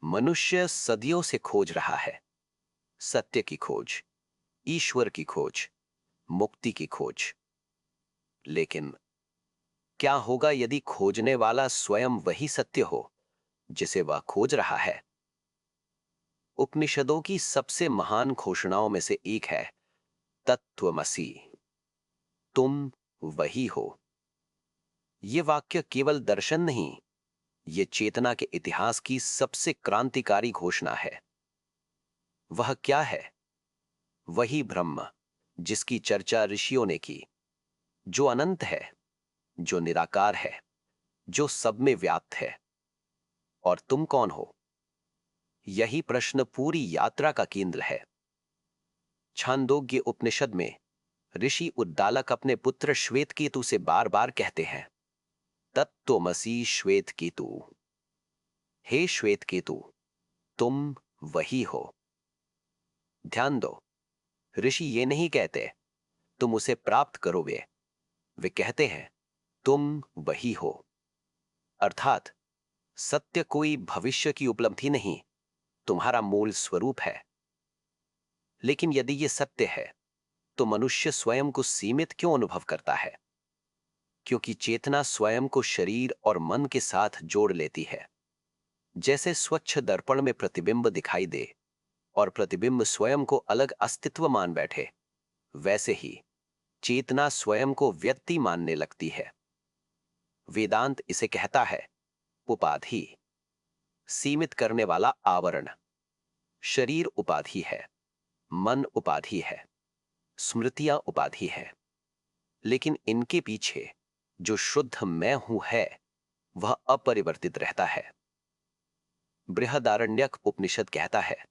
मनुष्य सदियों से खोज रहा है। सत्य की खोज, ईश्वर की खोज, मुक्ति की खोज। लेकिन क्या होगा यदि खोजने वाला स्वयं वही सत्य हो जिसे वह खोज रहा है? उपनिषदों की सबसे महान घोषणाओं में से एक है तत्वमसि। तुम वही हो। यह वाक्य केवल दर्शन नहीं, ये चेतना के इतिहास की सबसे क्रांतिकारी घोषणा है। वह क्या है? वही ब्रह्म जिसकी चर्चा ऋषियों ने की, जो अनंत है, जो निराकार है, जो सब में व्याप्त है। और तुम कौन हो? यही प्रश्न पूरी यात्रा का केंद्र है। छांदोग्य उपनिषद में ऋषि उद्दालक अपने पुत्र श्वेतकेतु से बार बार कहते हैं, तत्त्वमसि श्वेतकेतु। हे श्वेतकेतु, तुम वही हो। ध्यान दो, ऋषि ये नहीं कहते तुम उसे प्राप्त करोगे। वे कहते हैं तुम वही हो। अर्थात सत्य कोई भविष्य की उपलब्धि नहीं, तुम्हारा मूल स्वरूप है। लेकिन यदि यह सत्य है तो मनुष्य स्वयं को सीमित क्यों अनुभव करता है? क्योंकि चेतना स्वयं को शरीर और मन के साथ जोड़ लेती है। जैसे स्वच्छ दर्पण में प्रतिबिंब दिखाई दे और प्रतिबिंब स्वयं को अलग अस्तित्व मान बैठे, वैसे ही चेतना स्वयं को व्यक्ति मानने लगती है। वेदांत इसे कहता है उपाधि, सीमित करने वाला आवरण। शरीर उपाधि है, मन उपाधि है, स्मृतियां उपाधि है। लेकिन इनके पीछे जो शुद्ध मैं हूं है, वह अपरिवर्तित रहता है। बृहदारण्यक उपनिषद कहता है,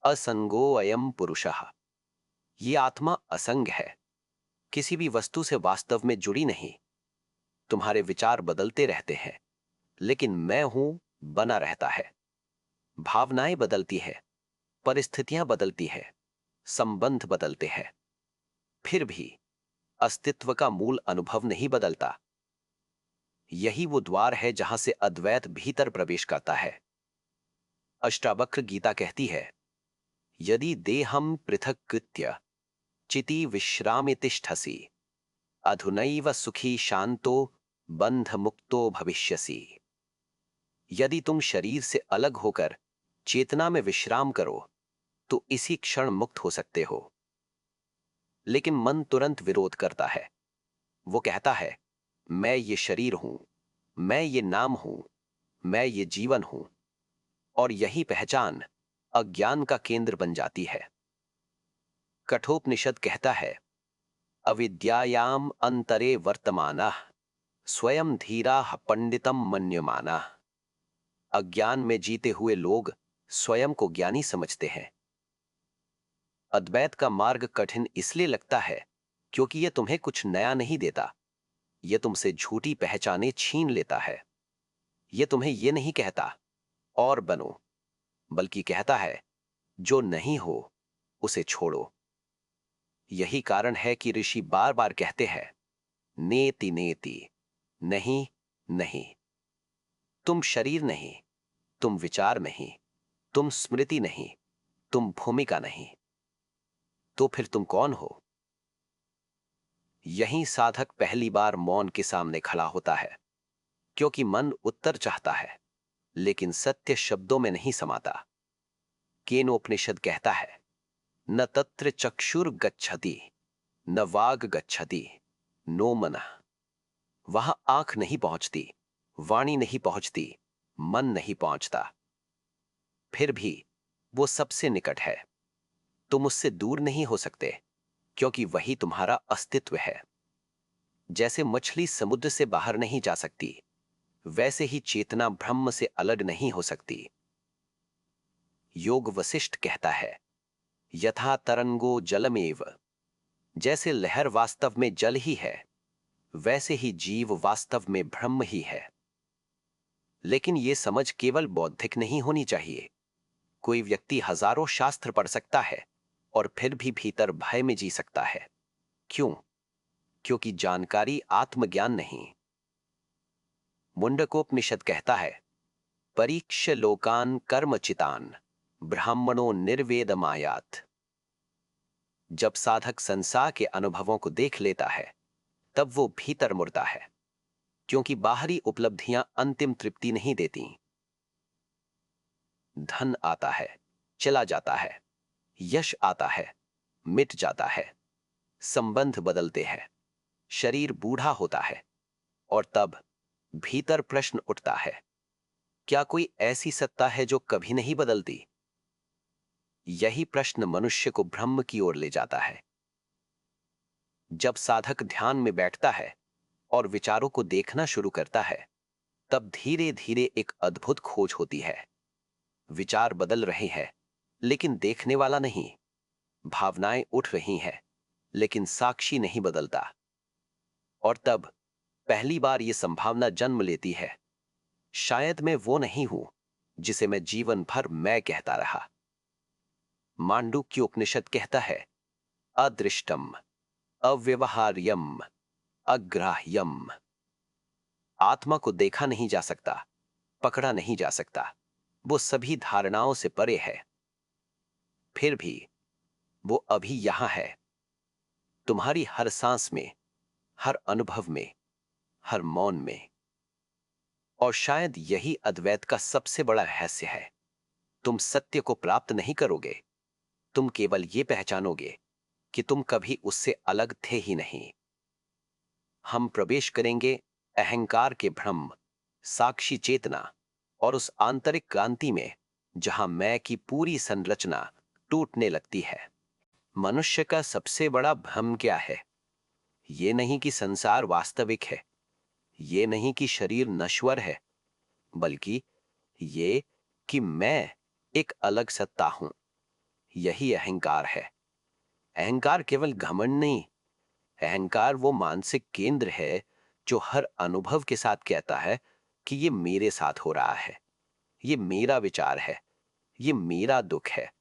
असंगो अयम पुरुषः। ये आत्मा असंग है, किसी भी वस्तु से वास्तव में जुड़ी नहीं। तुम्हारे विचार बदलते रहते हैं, लेकिन मैं हूं बना रहता है। भावनाएं बदलती है, परिस्थितियां बदलती है, संबंध बदलते हैं, फिर भी अस्तित्व का मूल अनुभव नहीं बदलता। यही वो द्वार है जहां से अद्वैत भीतर प्रवेश करता है। अष्टावक्र गीता कहती है, यदि देहम पृथक कृत्य चिति विश्रामि तिष्ठसि, अधुनैव सुखी शांतो बंध मुक्तो भविष्यसि। यदि तुम शरीर से अलग होकर चेतना में विश्राम करो तो इसी क्षण मुक्त हो सकते हो। लेकिन मन तुरंत विरोध करता है। वो कहता है, मैं ये शरीर हूं, मैं ये नाम हूं, मैं ये जीवन हूं। और यही पहचान अज्ञान का केंद्र बन जाती है। कठोपनिषद कहता है, अविद्यायाम अंतरे वर्तमानः स्वयं धीराः पंडितम मन्यमानः। अज्ञान में जीते हुए लोग स्वयं को ज्ञानी समझते हैं। अद्वैत का मार्ग कठिन इसलिए लगता है क्योंकि यह तुम्हें कुछ नया नहीं देता, यह तुमसे झूठी पहचाने छीन लेता है। यह तुम्हें यह नहीं कहता और बनो, बल्कि कहता है जो नहीं हो उसे छोड़ो। यही कारण है कि ऋषि बार बार कहते हैं, नेति नेति, नहीं नहीं। तुम शरीर नहीं, तुम विचार नहीं, तुम स्मृति नहीं, तुम भूमिका नहीं। तो फिर तुम कौन हो? यही साधक पहली बार मौन के सामने खड़ा होता है, क्योंकि मन उत्तर चाहता है, लेकिन सत्य शब्दों में नहीं समाता। केनोपनिषद कहता है, न तत्र चक्षुर गच्छति, न वाग गच्छति, नो मनः। वहां आंख नहीं पहुंचती, वाणी नहीं पहुंचती, मन नहीं पहुंचता। फिर भी वो सबसे निकट है। तुम उससे दूर नहीं हो सकते, क्योंकि वही तुम्हारा अस्तित्व है। जैसे मछली समुद्र से बाहर नहीं जा सकती, वैसे ही चेतना ब्रह्म से अलग नहीं हो सकती। योग वशिष्ठ कहता है, यथा तरंगो जलमेव। जैसे लहर वास्तव में जल ही है, वैसे ही जीव वास्तव में ब्रह्म ही है। लेकिन यह समझ केवल बौद्धिक नहीं होनी चाहिए। कोई व्यक्ति हजारों शास्त्र पढ़ सकता है और फिर भी भीतर भय में जी सकता है। क्यों? क्योंकि जानकारी आत्मज्ञान नहीं। मुंडकोपनिषद कहता है, परीक्ष्य लोकान कर्मचितान ब्राह्मणों निर्वेदमायात। जब साधक संसार के अनुभवों को देख लेता है तब वो भीतर मुड़ता है, क्योंकि बाहरी उपलब्धियां अंतिम तृप्ति नहीं देती। धन आता है, चला जाता है, यश आता है, मिट जाता है, संबंध बदलते हैं, शरीर बूढ़ा होता है, और तब भीतर प्रश्न उठता है, क्या कोई ऐसी सत्ता है जो कभी नहीं बदलती? यही प्रश्न मनुष्य को ब्रह्म की ओर ले जाता है। जब साधक ध्यान में बैठता है और विचारों को देखना शुरू करता है, तब धीरे धीरे एक अद्भुत खोज होती है। विचार बदल रहे हैं, लेकिन देखने वाला नहीं। भावनाएं उठ रही हैं, लेकिन साक्षी नहीं बदलता। और तब पहली बार यह संभावना जन्म लेती है, शायद मैं वो नहीं हूं जिसे मैं जीवन भर मैं कहता रहा। मांडुक्य उपनिषद कहता है, अदृष्टम अव्यवहार्यम अग्राह्यम। आत्मा को देखा नहीं जा सकता, पकड़ा नहीं जा सकता, वो सभी धारणाओं से परे है। फिर भी वो अभी यहां है, तुम्हारी हर सांस में, हर अनुभव में, हर मौन में। और शायद यही अद्वैत का सबसे बड़ा रहस्य है। तुम सत्य को प्राप्त नहीं करोगे, तुम केवल ये पहचानोगे कि तुम कभी उससे अलग थे ही नहीं। हम प्रवेश करेंगे अहंकार के भ्रम, साक्षी चेतना और उस आंतरिक क्रांति में जहां मैं की पूरी संरचना टूटने लगती है। मनुष्य का सबसे बड़ा भ्रम क्या है? ये नहीं कि संसार वास्तविक है, ये नहीं कि शरीर नश्वर है, बल्कि ये कि मैं एक अलग सत्ता हूं। यही अहंकार है। अहंकार केवल घमंड नहीं, अहंकार वो मानसिक केंद्र है जो हर अनुभव के साथ कहता है कि ये मेरे साथ हो रहा है, ये मेरा विचार है, ये मेरा दुख है।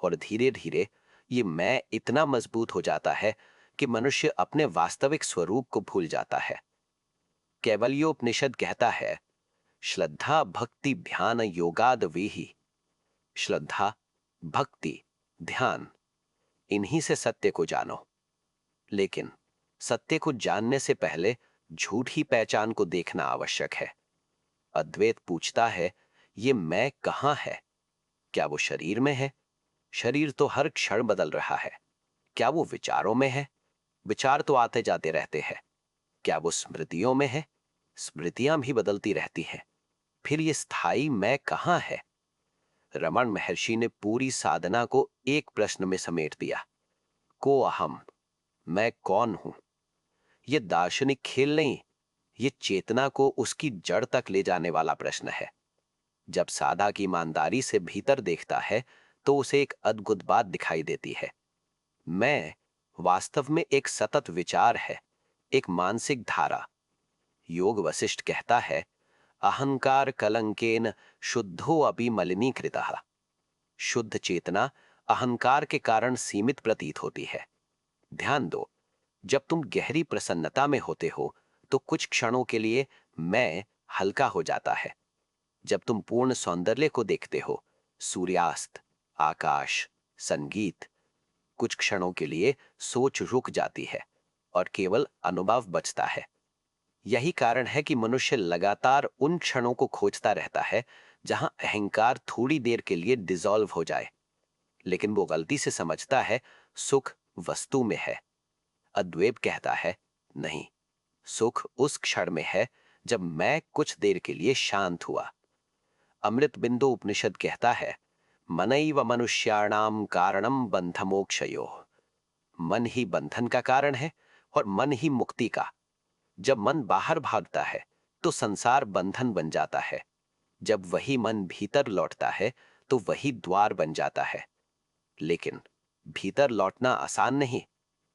और धीरे धीरे ये मैं इतना मजबूत हो जाता है कि मनुष्य अपने वास्तविक स्वरूप को भूल जाता है। कैवल्योपनिषद कहता है, श्रद्धा भक्ति ध्यान योगाद वेहि। श्रद्धा, भक्ति, ध्यान, इन्हीं से सत्य को जानो। लेकिन सत्य को जानने से पहले झूठी पहचान को देखना आवश्यक है। अद्वैत पूछता है, ये मैं कहां है? क्या वो शरीर में है? शरीर तो हर क्षण बदल रहा है। क्या वो विचारों में है? विचार तो आते जाते रहते हैं। क्या वो स्मृतियों में है? स्मृतियां भी बदलती रहती हैं। फिर ये स्थायी मैं कहां है? रमण महर्षि ने पूरी साधना को एक प्रश्न में समेट दिया, को अहम, मैं कौन हूं। ये दार्शनिक खेल नहीं, ये चेतना को उसकी जड़ तक ले जाने वाला प्रश्न है। जब साधक ईमानदारी से भीतर देखता है तो उसे एक अद्भुत बात दिखाई देती है। मैं वास्तव में एक सतत विचार है, एक मानसिक धारा। योग वशिष्ठ कहता है, अहंकार कलंकेन शुद्धो अपि मलिनीकृतः। शुद्ध चेतना अहंकार के कारण सीमित प्रतीत होती है। ध्यान दो, जब तुम गहरी प्रसन्नता में होते हो तो कुछ क्षणों के लिए मैं हल्का हो जाता है। जब तुम पूर्ण सौंदर्य को देखते हो, सूर्यास्त, आकाश, संगीत, कुछ क्षणों के लिए सोच रुक जाती है और केवल अनुभव बचता है। यही कारण है कि मनुष्य लगातार उन क्षणों को खोजता रहता है जहां अहंकार थोड़ी देर के लिए डिसॉल्व हो जाए। लेकिन वो गलती से समझता है सुख वस्तु में है। अद्वैत कहता है, नहीं, सुख उस क्षण में है जब मैं कुछ देर के लिए शांत हुआ। अमृत बिंदु उपनिषद कहता है, मनैव मनुष्याणाम कारणम बंध मोक्षयोः। मन ही बंधन का कारण है और मन ही मुक्ति का। जब मन बाहर भागता है तो संसार बंधन बन जाता है। जब वही मन भीतर लौटता है तो वही द्वार बन जाता है। लेकिन भीतर लौटना आसान नहीं,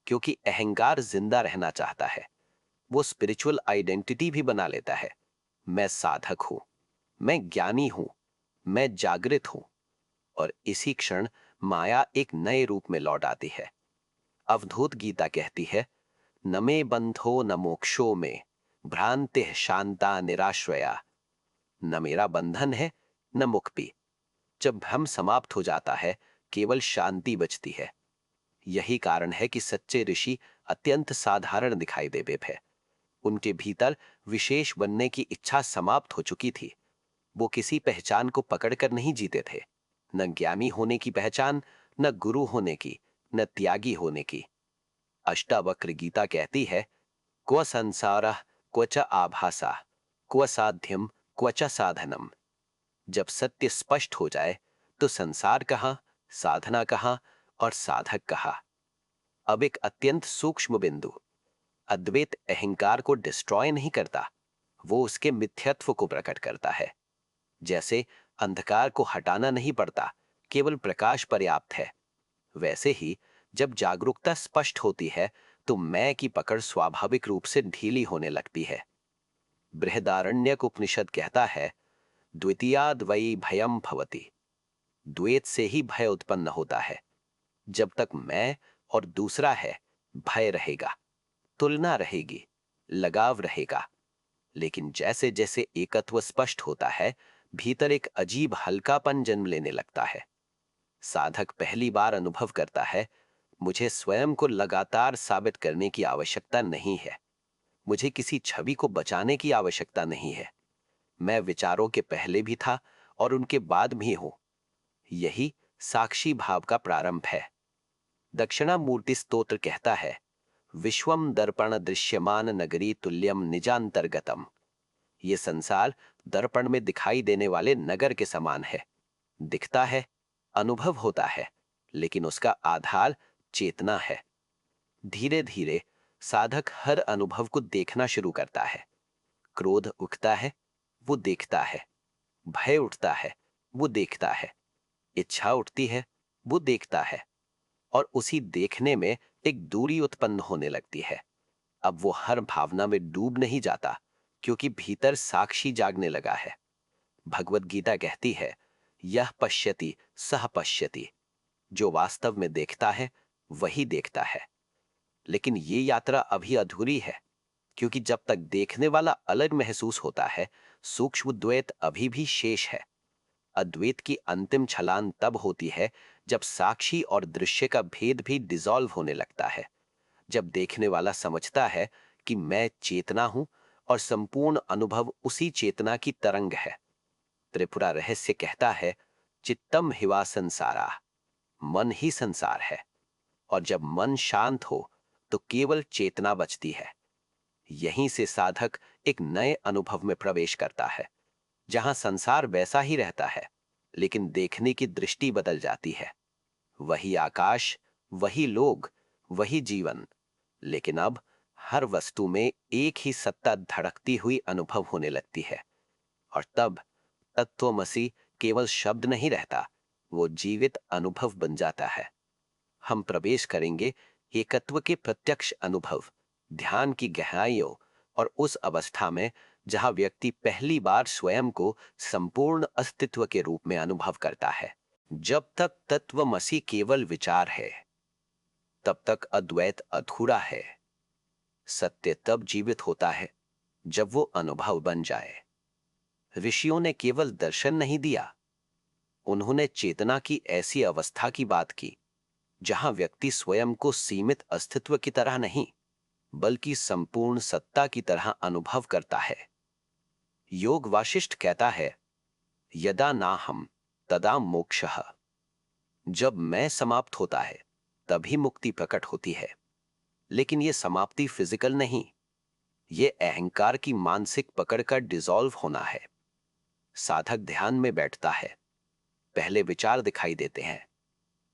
क्योंकि अहंकार जिंदा रहना चाहता है। वो स्पिरिचुअल आइडेंटिटी भी बना लेता है। मैं साधक हूं, मैं ज्ञानी हूं, मैं जागृत हूं। और इसी क्षण माया एक नए रूप में लौट आती है। अवधूत गीता कहती है, न मे बंधो न मोक्षो में भ्रांति शांता निराश्रया। न मेरा बंधन है, न मुक्ति। जब भ्रम समाप्त हो जाता है, केवल शांति बचती है। यही कारण है कि सच्चे ऋषि अत्यंत साधारण दिखाई देते थे। उनके भीतर विशेष बनने की इच्छा समाप्त हो चुकी थी। वो किसी पहचान को पकड़कर नहीं जीते थे, न ज्ञानी होने की पहचान, न गुरु होने की, न त्यागी होने की। अष्टावक्र गीता कहती है, क्व संसारः क्व च आभासा, क्व साध्यम क्व च साधनम। जब सत्य स्पष्ट हो जाए तो संसार कहाँ, साधना कहाँ और साधक कहाँ। अब एक अत्यंत सूक्ष्म बिंदु, अद्वैत अहंकार को डिस्ट्रॉय नहीं करता, वो उसके मिथ्यत्व को प्रकट करता है। जैसे अंधकार को हटाना नहीं पड़ता, केवल प्रकाश पर्याप्त है, वैसे ही जब जागरूकता स्पष्ट होती है तो मैं की पकड़ स्वाभाविक रूप से ढीली होने लगती है। बृहदारण्यक उपनिषद कहता है, द्वितीयाद वै भयम भवति। द्वैत से ही भय उत्पन्न होता है। जब तक मैं और दूसरा है, भय रहेगा, तुलना रहेगी, लगाव रहेगा। लेकिन जैसे जैसे एकत्व स्पष्ट होता है, भीतर एक अजीब हल्कापन जन्म लेने लगता है। साधक पहली बार अनुभव करता है, मुझे स्वयं को लगातार साबित करने की आवश्यकता नहीं है। मुझे किसी छवि को बचाने की आवश्यकता नहीं है। मैं विचारों के पहले भी था और उनके बाद भी हूं। यही साक्षी भाव का प्रारंभ है। दक्षिणामूर्ति स्तोत्र कहता है, विश्वम दर्पण दृश्यमान नगरी तुल्यम निजांतर्गतम। ये संसार दर्पण में दिखाई देने वाले नगर के समान है। दिखता है, अनुभव होता है, लेकिन उसका आधार चेतना है। धीरे धीरे साधक हर अनुभव को देखना शुरू करता है। क्रोध उठता है, वो देखता है। भय उठता है, वो देखता है। इच्छा उठती है, वो देखता है। और उसी देखने में एक दूरी उत्पन्न होने लगती है। अब वो हर भावना में डूब नहीं जाता, क्योंकि भीतर साक्षी जागने लगा है। भगवत गीता कहती है, यह पश्यति सह पश्यति। जो वास्तव में देखता है वही देखता है। लेकिन ये यात्रा अभी अधूरी है, क्योंकि जब तक देखने वाला अलग महसूस होता है, सूक्ष्म द्वैत अभी भी शेष है। अद्वैत की अंतिम छलांग तब होती है जब साक्षी और दृश्य का भेद भी डिसॉल्व होने लगता है। जब देखने वाला समझता है कि मैं चेतना हूं और संपूर्ण अनुभव उसी चेतना की तरंग है। त्रिपुरा रहस्य कहता है, चित्तम हिवा संसारा। मन ही संसार है। और जब मन शांत हो तो केवल चेतना बचती है। यहीं से साधक एक नए अनुभव में प्रवेश करता है, जहां संसार वैसा ही रहता है, लेकिन देखने की दृष्टि बदल जाती है। वही आकाश, वही लोग, वही जीवन, लेकिन अब हर वस्तु में एक ही सत्ता धड़कती हुई अनुभव होने लगती है। और तब तत्वमसि केवल शब्द नहीं रहता, वो जीवित अनुभव बन जाता है। हम प्रवेश करेंगे एकत्व के प्रत्यक्ष अनुभव, ध्यान की गहराइयों और उस अवस्था में जहां व्यक्ति पहली बार स्वयं को संपूर्ण अस्तित्व के रूप में अनुभव करता है। जब तक तत्वमसि केवल विचार है, तब तक अद्वैत अधूरा है। सत्य तब जीवित होता है जब वो अनुभव बन जाए। ऋषियों ने केवल दर्शन नहीं दिया, उन्होंने चेतना की ऐसी अवस्था की बात की जहां व्यक्ति स्वयं को सीमित अस्तित्व की तरह नहीं, बल्कि संपूर्ण सत्ता की तरह अनुभव करता है। योग वाशिष्ठ कहता है, यदा नाहम तदा मोक्षः। जब मैं समाप्त होता है तभी मुक्ति प्रकट होती है। लेकिन यह समाप्ति फिजिकल नहीं, ये अहंकार की मानसिक पकड़ का डिसॉल्व होना है। साधक ध्यान में बैठता है, पहले विचार दिखाई देते हैं,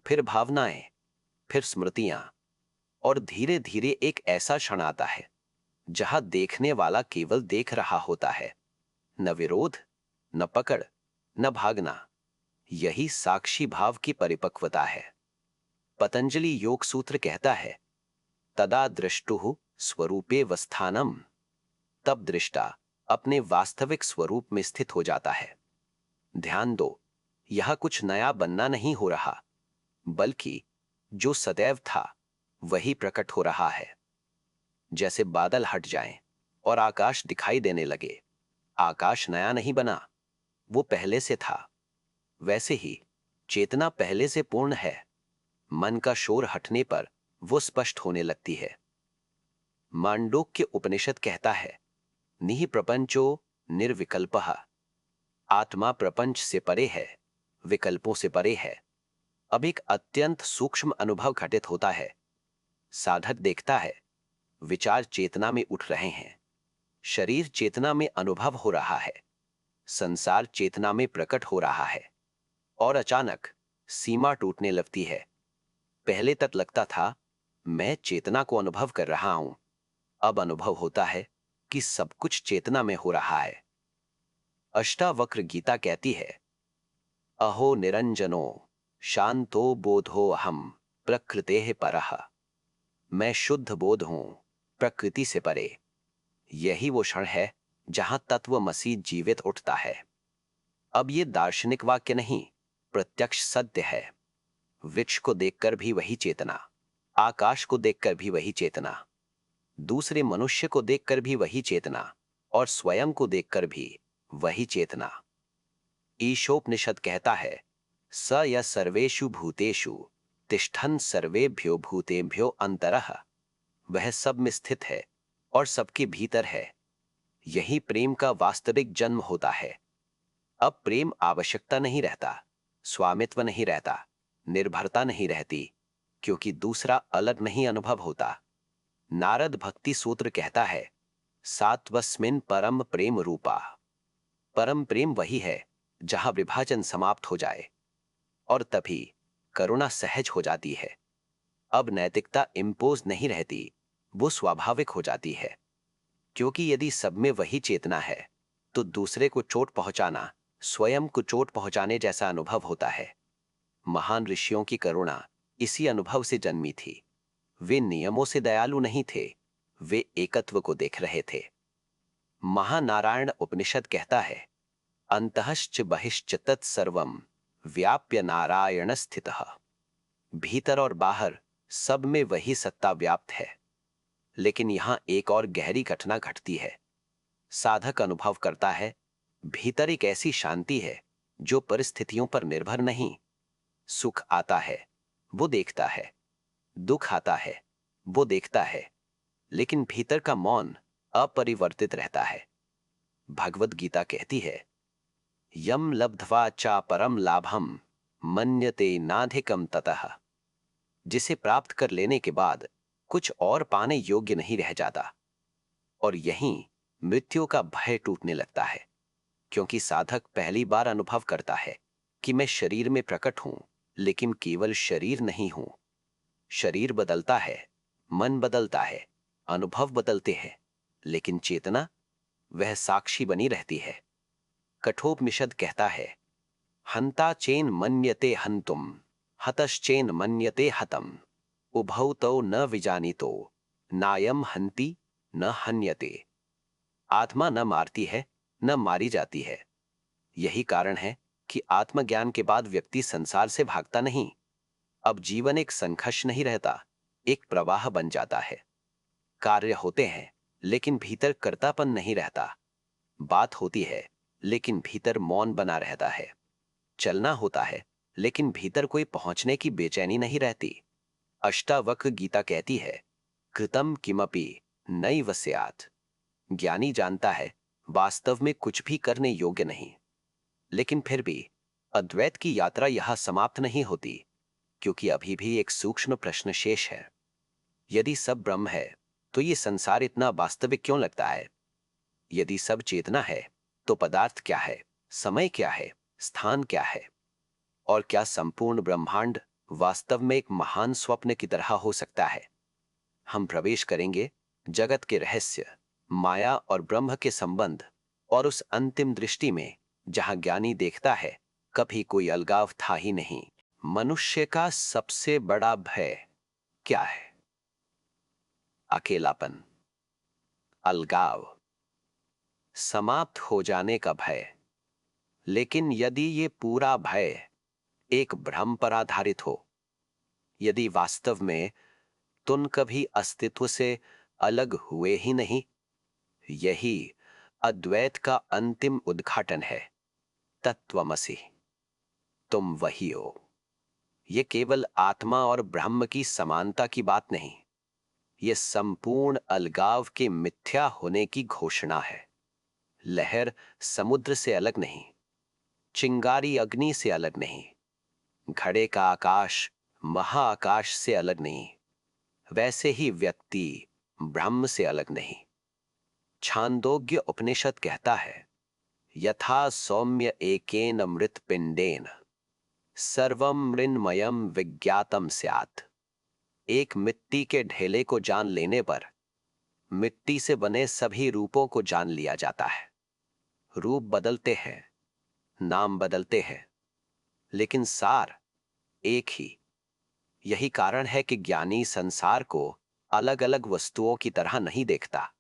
फिर भावनाएं, फिर स्मृतियां, और धीरे धीरे एक ऐसा क्षण आता है जहां देखने वाला केवल देख रहा होता है। न विरोध, न पकड़, न भागना। यही साक्षी भाव की परिपक्वता है। पतंजलि योग सूत्र कहता है, तदा दृष्टुः स्वरूपे वस्थानम। तब दृष्टा अपने वास्तविक स्वरूप में स्थित हो जाता है। ध्यान दो, यह कुछ नया बनना नहीं हो रहा, बल्कि जो सदैव था वही प्रकट हो रहा है। जैसे बादल हट जाएं और आकाश दिखाई देने लगे, आकाश नया नहीं बना, वो पहले से था। वैसे ही चेतना पहले से पूर्ण है। मन का शोर हटने पर वो स्पष्ट होने लगती है। मांडूक्य उपनिषद कहता है, निहि प्रपंचो निर्विकल्पः। आत्मा प्रपंच से परे है, विकल्पों से परे है। अब एक अत्यंत सूक्ष्म अनुभव घटित होता है। साधक देखता है, विचार चेतना में उठ रहे हैं, शरीर चेतना में अनुभव हो रहा है, संसार चेतना में प्रकट हो रहा है। और अचानक सीमा टूटने लगती है। पहले तक लगता था मैं चेतना को अनुभव कर रहा हूं, अब अनुभव होता है कि सब कुछ चेतना में हो रहा है। अष्टावक्र गीता कहती है, अहो निरंजनो शांतो बोधो अहम प्रकृतेः परः। मैं शुद्ध बोध हूं, प्रकृति से परे। यही वो क्षण है जहां तत्वमसि जीवित उठता है। अब ये दार्शनिक वाक्य नहीं, प्रत्यक्ष सत्य है। वृक्ष को देखकर भी वही चेतना, आकाश को देखकर भी वही चेतना, दूसरे मनुष्य को देखकर भी वही चेतना, और स्वयं को देखकर भी वही चेतना। ईशोपनिषद कहता है, स य सर्वेषु भूतेषु तिष्ठन् सर्वेभ्यो भूतेभ्यो अंतरः। वह सब में स्थित है और सबके भीतर है। यही प्रेम का वास्तविक जन्म होता है। अब प्रेम आवश्यकता नहीं रहता, स्वामित्व नहीं रहता, निर्भरता नहीं रहती, क्योंकि दूसरा अलग नहीं अनुभव होता। नारद भक्ति सूत्र कहता है, सात्वस्मिन् परम प्रेम रूपा। परम प्रेम वही है जहां विभाजन समाप्त हो जाए, और तभी करुणा सहज हो जाती है। अब नैतिकता इम्पोज नहीं रहती, वो स्वाभाविक हो जाती है। क्योंकि यदि सब में वही चेतना है, तो दूसरे को चोट पहुंचाना स्वयं को चोट पहुंचाने जैसा अनुभव होता है। महान ऋषियों की करुणा इसी अनुभव से जन्मी थी। वे नियमों से दयालु नहीं थे, वे एकत्व को देख रहे थे। महानारायण उपनिषद कहता है, अंतश्च बहिश्च तत्सर्वं व्याप्य नारायण स्थितः। भीतर और बाहर सब में वही सत्ता व्याप्त है। लेकिन यहां एक और गहरी घटना घटती है। साधक अनुभव करता है, भीतर एक ऐसी शांति है जो परिस्थितियों पर निर्भर नहीं। सुख आता है, वो देखता है, दुख आता है, वो देखता है, लेकिन भीतर का मौन अपरिवर्तित रहता है। भगवत गीता कहती है, यम लब्ध्वा चा परम लाभम मन्यते नाधिकम ततः। जिसे प्राप्त कर लेने के बाद कुछ और पाने योग्य नहीं रह जाता। और यहीं मृत्यु का भय टूटने लगता है, क्योंकि साधक पहली बार अनुभव करता है कि मैं शरीर में प्रकट हूं, लेकिन केवल शरीर नहीं हूं। शरीर बदलता है, मन बदलता है, अनुभव बदलते हैं, लेकिन चेतना वह साक्षी बनी रहती है। कठोपनिषद कहता है, हंता चेन मन्यते हंतुम हतश्चेन मन्यते हतम उभौ तौ न विजानीतो नायम हंति न हन्यते। आत्मा न मारती है, न मारी जाती है। यही कारण है कि आत्मज्ञान के बाद व्यक्ति संसार से भागता नहीं। अब जीवन एक संघर्ष नहीं रहता, एक प्रवाह बन जाता है। कार्य होते हैं, लेकिन भीतर कर्तापन नहीं रहता। बात होती है, लेकिन भीतर मौन बना रहता है। चलना होता है, लेकिन भीतर कोई पहुंचने की बेचैनी नहीं रहती। अष्टावक्र गीता कहती है, कृतम किमपि नैव स्यात्। ज्ञानी जानता है वास्तव में कुछ भी करने योग्य नहीं। लेकिन फिर भी अद्वैत की यात्रा यहां समाप्त नहीं होती, क्योंकि अभी भी एक सूक्ष्म प्रश्न शेष है। यदि सब ब्रह्म है, तो ये संसार इतना वास्तविक क्यों लगता है? यदि सब चेतना है, तो पदार्थ क्या है, समय क्या है, स्थान क्या है? और क्या संपूर्ण ब्रह्मांड वास्तव में एक महान स्वप्न की तरह हो सकता है? हम प्रवेश करेंगे जगत के रहस्य, माया और ब्रह्म के संबंध, और उस अंतिम दृष्टि में जहां ज्ञानी देखता है कभी कोई अलगाव था ही नहीं। मनुष्य का सबसे बड़ा भय क्या है? अकेलापन, अलगाव, समाप्त हो जाने का भय। लेकिन यदि ये पूरा भय एक भ्रम पर आधारित हो, यदि वास्तव में तुम कभी अस्तित्व से अलग हुए ही नहीं, यही अद्वैत का अंतिम उद्घाटन है। तत्वमसि, तुम वही हो। ये केवल आत्मा और ब्रह्म की समानता की बात नहीं, ये संपूर्ण अलगाव के मिथ्या होने की घोषणा है। लहर समुद्र से अलग नहीं, चिंगारी अग्नि से अलग नहीं, घड़े का आकाश महाआकाश से अलग नहीं, वैसे ही व्यक्ति ब्रह्म से अलग नहीं। छांदोग्य उपनिषद कहता है, यथा सौम्य एकेन मृत पिंडेन सर्वम मृन्मयम विज्ञातम स्यात्। एक मिट्टी के ढेले को जान लेने पर मिट्टी से बने सभी रूपों को जान लिया जाता है। रूप बदलते हैं, नाम बदलते हैं, लेकिन सार एक ही। यही कारण है कि ज्ञानी संसार को अलग अलग वस्तुओं की तरह नहीं देखता।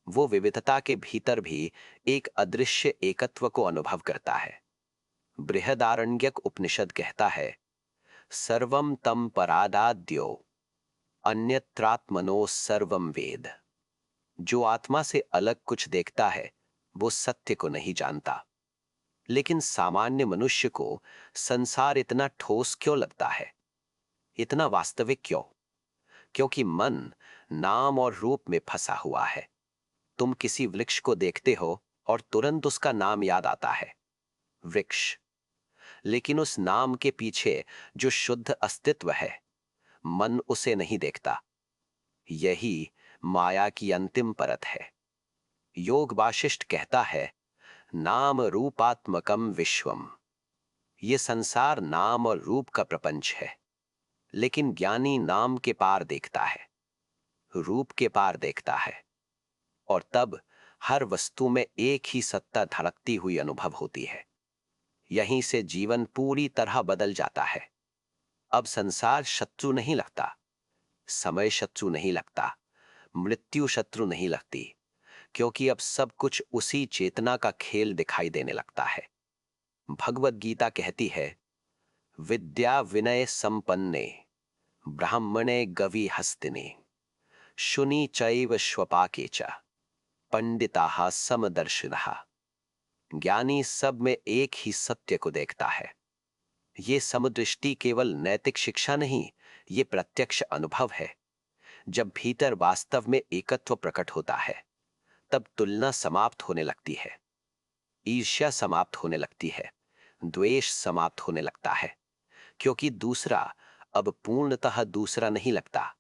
वो विविधता के भीतर भी एक अदृश्य एकत्व को अनुभव करता है। बृहदारण्यक उपनिषद कहता है, सर्वम तम परादाद्यो अन्यत्रात्मनो सर्वम वेद। जो आत्मा से अलग कुछ देखता है वो सत्य को नहीं जानता। लेकिन सामान्य मनुष्य को संसार इतना ठोस क्यों लगता है, इतना वास्तविक क्यों? क्योंकि मन नाम और रूप में फंसा हुआ है। तुम किसी वृक्ष को देखते हो और तुरंत उसका नाम याद आता है, वृक्ष। लेकिन उस नाम के पीछे जो शुद्ध अस्तित्व है, मन उसे नहीं देखता। यही माया की अंतिम परत है। योग वाशिष्ठ कहता है, नाम रूपात्मकम विश्वम। ये संसार नाम और रूप का प्रपंच है। लेकिन ज्ञानी नाम के पार देखता है, रूप के पार देखता है, और तब हर वस्तु में एक ही सत्ता धड़कती हुई अनुभव होती है। यहीं से जीवन पूरी तरह बदल जाता है। अब संसार शत्रु नहीं लगता, समय शत्रु नहीं लगता, मृत्यु शत्रु नहीं लगती, क्योंकि अब सब कुछ उसी चेतना का खेल दिखाई देने लगता है। भगवद गीता कहती है, विद्या विनय संपन्ने ब्राह्मणे गवि हस्तिने शुनि चैव श्वपाके च पंडिताः समदर्शिनः। ज्ञानी सब में एक ही सत्य को देखता है। ये समदृष्टि केवल नैतिक शिक्षा नहीं, ये प्रत्यक्ष अनुभव है। जब भीतर वास्तव में एकत्व प्रकट होता है, तब तुलना समाप्त होने लगती है, ईर्ष्या समाप्त होने लगती है, द्वेष समाप्त होने लगता है, क्योंकि दूसरा अब पूर्णतः दूसरा नहीं लगता।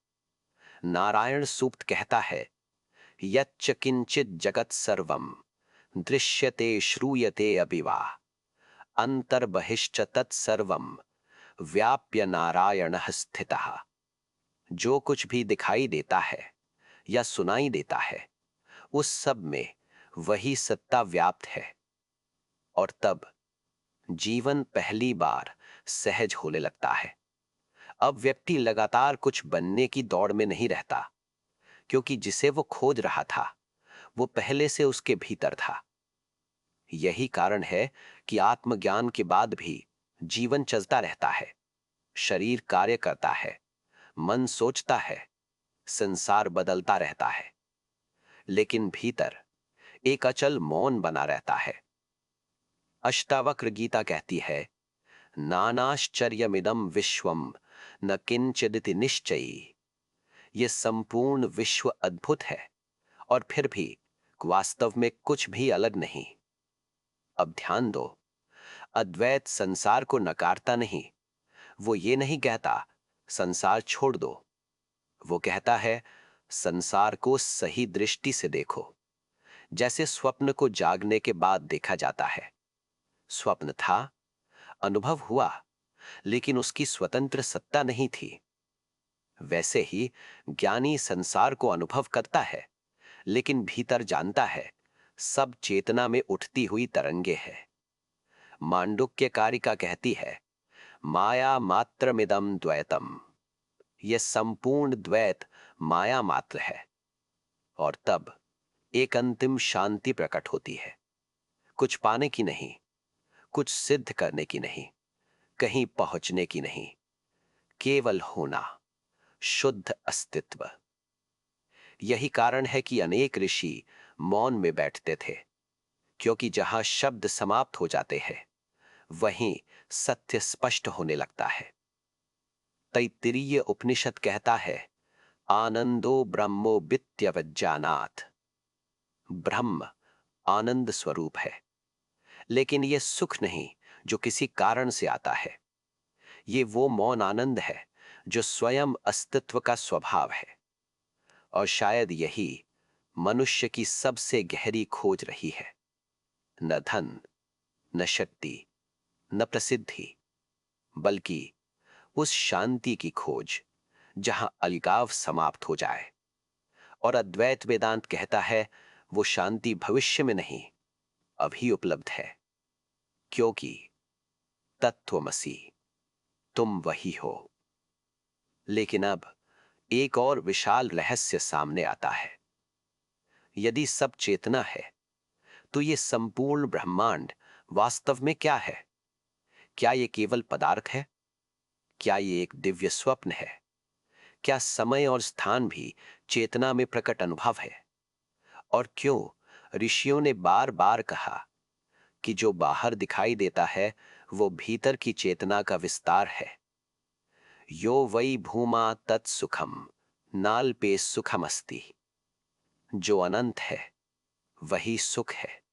नारायण सूक्त कहता है, यच्च किंचित जगत सर्वम दृश्यते श्रूयते अपि वा अंतर्बहिश्च तत्सर्वम व्याप्य नारायणः स्थितः। जो कुछ भी दिखाई देता है या सुनाई देता है, उस सब में वही सत्ता व्याप्त है। और तब जीवन पहली बार सहज होने लगता है। अब व्यक्ति लगातार कुछ बनने की दौड़ में नहीं रहता, क्योंकि जिसे वो खोज रहा था वो पहले से उसके भीतर था। यही कारण है कि आत्मज्ञान के बाद भी जीवन चलता रहता है। शरीर कार्य करता है, मन सोचता है, संसार बदलता रहता है, लेकिन भीतर एक अचल मौन बना रहता है। अष्टावक्र गीता कहती है, नानाश्चर्यमिदं विश्वम न किंचिदिति निश्चयी। ये संपूर्ण विश्व अद्भुत है और फिर भी वास्तव में कुछ भी अलग नहीं। अब ध्यान दो, अद्वैत संसार को नकारता नहीं। वो ये नहीं कहता संसार छोड़ दो। वो कहता है संसार को सही दृष्टि से देखो, जैसे स्वप्न को जागने के बाद देखा जाता है। स्वप्न था, अनुभव हुआ, लेकिन उसकी स्वतंत्र सत्ता नहीं थी। वैसे ही ज्ञानी संसार को अनुभव करता है, लेकिन भीतर जानता है सब चेतना में उठती हुई तरंगे है। मांडुक्य कारिका कहती है, माया मात्रमिदं द्वैतम। यह संपूर्ण द्वैत माया मात्र है। और तब एक अंतिम शांति प्रकट होती है, कुछ पाने की नहीं, कुछ सिद्ध करने की नहीं, कहीं पहुंचने की नहीं, केवल होना, शुद्ध अस्तित्व। यही कारण है कि अनेक ऋषि मौन में बैठते थे, क्योंकि जहां शब्द समाप्त हो जाते हैं वहीं सत्य स्पष्ट होने लगता है। तैत्तिरीय उपनिषद कहता है, आनंदो ब्रह्मो वित्यवज्जानात्। ब्रह्म आनंद स्वरूप है, लेकिन यह सुख नहीं जो किसी कारण से आता है। ये वो मौन आनंद है जो स्वयं अस्तित्व का स्वभाव है। और शायद यही मनुष्य की सबसे गहरी खोज रही है। न धन, न शक्ति, न प्रसिद्धि, बल्कि उस शांति की खोज जहां अलगाव समाप्त हो जाए। और अद्वैत वेदांत कहता है, वो शांति भविष्य में नहीं, अभी उपलब्ध है, क्योंकि तत्त्वमसि, तुम वही हो। लेकिन अब एक और विशाल रहस्य सामने आता है। यदि सब चेतना है, तो ये संपूर्ण ब्रह्मांड वास्तव में क्या है? क्या ये केवल पदार्थ है? क्या ये एक दिव्य स्वप्न है? क्या समय और स्थान भी चेतना में प्रकट अनुभव है? और क्यों ऋषियों ने बार बार कहा कि जो बाहर दिखाई देता है वो भीतर की चेतना का विस्तार है? यो वै भूमा तत्सुखम नाल्पे सुखमस्ति। जो अनंत है वही सुख है।